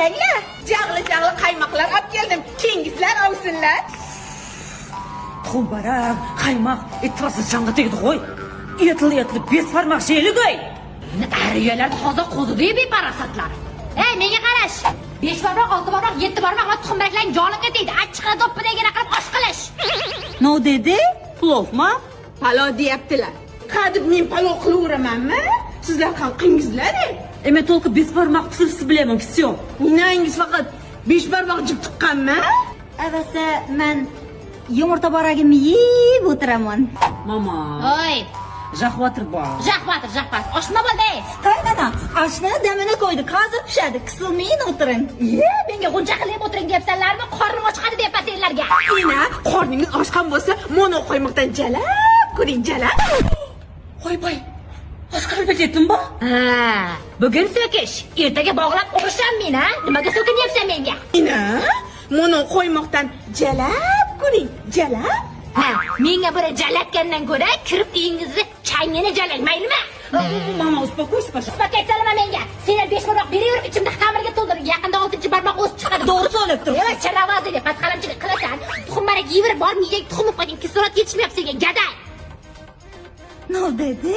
yanglar, jag'li qaymoqlar olib keldim. Kengizlar olsinlar. Xumbarak, qaymoq, etrası chanqa tegdi qo'y. Etli bez parmoq sheyligoy. Ariyalar toza qo'zidi beparasatlar. Ey, menga qarash. 5 barmoq, 6 barmoq, 7 barmoq va tuxumbaraklarning jonimga tegdi. Achchiqqa doppidagina qilib osh qilish. No dedi? Plovmi? Palov deyaptilar. Qadib men palov qilaveramanmi? Sizlar ham qingizlar. Eme tolqi bez parmoq pishirishni bilaman, всё. Inangiz faqat 5 barmoq jib tuqqanmi? Avasa men yumurta baragimni yeb o'tiraman. Mama. Oy, Jahvatir bor. jahbatir. Oshma bo'ldi. Qaynana, oshni damini qo'ydik. Hozir pishadi. Qisilmayin o'tiring. Menga g'uncha qilib o'tiring deyapsanlarmi? Qornim ochqadi deyapman senlarga. Ina, qorningiz ochgan bo'lsa, mono qo'ymoqdan jalab, ko'ring jalab. Qo'y. Oshqirib ketdimmi? Ha, bugun so'kish, ertaga bog'lab urishaman, ha? Nimaga so'kinyapsan menga? Ina, mono qo'ymoqdan jalab, ko'ring, jalab. Ha, menga biri jalatgandan ko'ra kirib uyingizni changini jalang, maylimi? Mama, uspokойся, пожалуйста. Paketsalama menga. Senlar 5 barmoq beraverib, ichimda xamirga to'ldirib, yaqinda 6-barmoq o'sib chiqadi. To'g'ri so'lab turibsiz. Yo'q, charavaziga patqalamchilik qilasan. Tuxumbarak yeyverib bor, miyaga tuxum qo'yding, kislorod yetishmayapti senga, gaday. No dedi?